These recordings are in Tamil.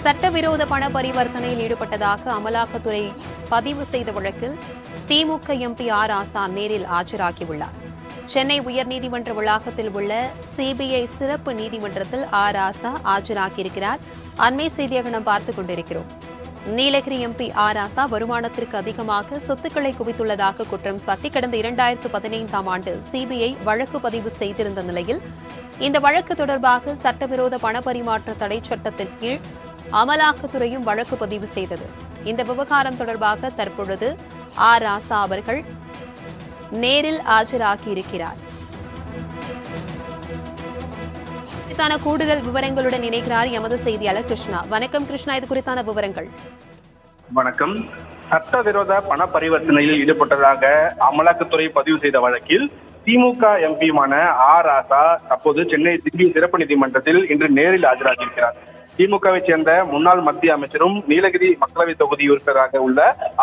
சட்டவிரோத பண பரிவர்த்தனையில் ஈடுபட்டதாக அமலாக்கத்துறை பதிவு செய்த வழக்கில் திமுக எம்பி ஆர் ராசா நேரில் ஆஜராகியுள்ளார். சென்னை உயர்நீதிமன்ற வளாகத்தில் உள்ள சிபிஐ சிறப்பு நீதிமன்றத்தில் ஆர் ராசா ஆஜராகியிருக்கிறார். அண்மை செய்தியாக நாம் பார்த்துக் கொண்டிருக்கிறோம். நீலகிரி எம்பி ஆர் ராசா வருமானத்திற்கு அதிகமாக சொத்துக்களை குவித்துள்ளதாக குற்றம் சாட்டி கடந்த 2015ஆம் ஆண்டு சிபிஐ வழக்கு பதிவு செய்திருந்த நிலையில் இந்த வழக்கு தொடர்பாக சட்டவிரோத பண பரிமாற்ற தடை சட்டத்தின் கீழ் அமலாக்கத்துறையும் வழக்கு பதிவு செய்தது. இந்த விவகாரம் தொடர்பாக தற்பொழுது ஆர் ராசா அவர்கள் நேரில் ஆஜராகியிருக்கிறார். குறித்தான கூடுதல் விவரங்களுடன் இணைக்கிறார் எமது செய்தியாளர் கிருஷ்ணா. வணக்கம் கிருஷ்ணா, இது குறித்தான விவரங்கள். வணக்கம். சட்டவிரோத பண பரிவர்த்தனையில் ஈடுபட்டதாக அமலாக்கத்துறை பதிவு செய்த வழக்கில் திமுக எம்பியுமான ஆர் ராசா தற்போது சென்னை சிறப்பு நீதிமன்றத்தில் இன்று நேரில் ஆஜராகியிருக்கிறார். திமுகவை சேர்ந்த முன்னாள் மத்திய அமைச்சரும் நீலகிரி மக்களவை தொகுதி உறுப்பினராக உள்ள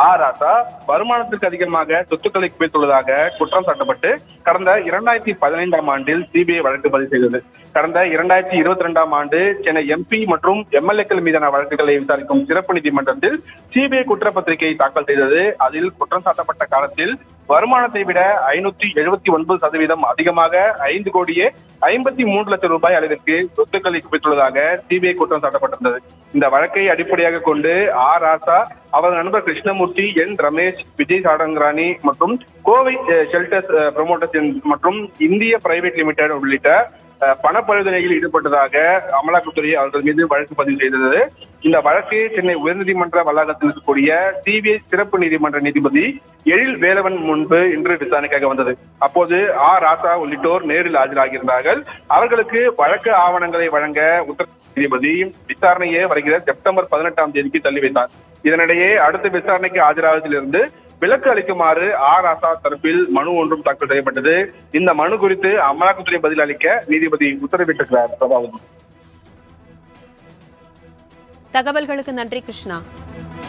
ஆர் ராசா வருமானத்திற்கு அதிகமாக சொத்துக்களை குவித்துள்ளதாக குற்றம் சாட்டப்பட்டு கடந்த 2015ஆம் ஆண்டில் சிபிஐ வழக்கு பதிவு செய்தது. கடந்த 2022ஆம் ஆண்டு சென்னை எம்பி மற்றும் எம்எல்ஏக்கள் மீதான வழக்குகளை விசாரிக்கும் சிறப்பு நீதிமன்றத்தில் சிபிஐ குற்றப்பத்திரிகை தாக்கல் செய்தது. அதில் குற்றம் சாட்டப்பட்ட காலத்தில் வருமானத்தை விட 579% அதிகமாக 5,53 லட்சம் ரூபாய் அளவிற்கு சொத்துக்களை குவித்துள்ளதாக சிபிஐ குற்றம் சாட்டப்பட்டிருந்தது. இந்த வழக்கை அடிப்படையாக கொண்டு ஆர் ராசா, அவர் நண்பர் கிருஷ்ணமூர்த்தி, என் ரமேஷ், விஜய் சாடங்கராணி மற்றும் கோவை ஷெல்டர்ஸ் ப்ரமோட்டர்ஸ் மற்றும் இந்திய பிரைவேட் லிமிடெட் உள்ளிட்ட பண பரிவர்த்தனையில் ஈடுபட்டதாக அமலாக்கத்துறை அவர்கள் மீது வழக்கு பதிவு செய்தது. இந்த வழக்கு சென்னை உயர்நீதிமன்ற வளாகத்தில் இருக்கக்கூடிய சிபிஐ சிறப்பு நீதிமன்ற நீதிபதி எழில் வேலவன் முன்பு இன்று விசாரணைக்காக வந்தது. அப்போது ஆர் ராசா உள்ளிட்டோர் நேரில் ஆஜராகியிருந்தார்கள். அவர்களுக்கு வழக்கு ஆவணங்களை வழங்க உத்தரவு நீதிபதி விசாரணையை வருகிற செப்டம்பர் 18ஆம் தேதிக்கு தள்ளி வைத்தார். இதனிடையே அடுத்த விசாரணைக்கு ஆஜராவதிலிருந்து விலக்கு அளிக்குமாறு ஆர் ராசா தரப்பில் மனு ஒன்றும் தாக்கல் செய்யப்பட்டது. இந்த மனு குறித்து அமலாக்கத்துறை பதில் அளிக்க நீதிபதி உத்தரவிட்டிருக்கிறார். தகவல்களுக்கு நன்றி கிருஷ்ணா.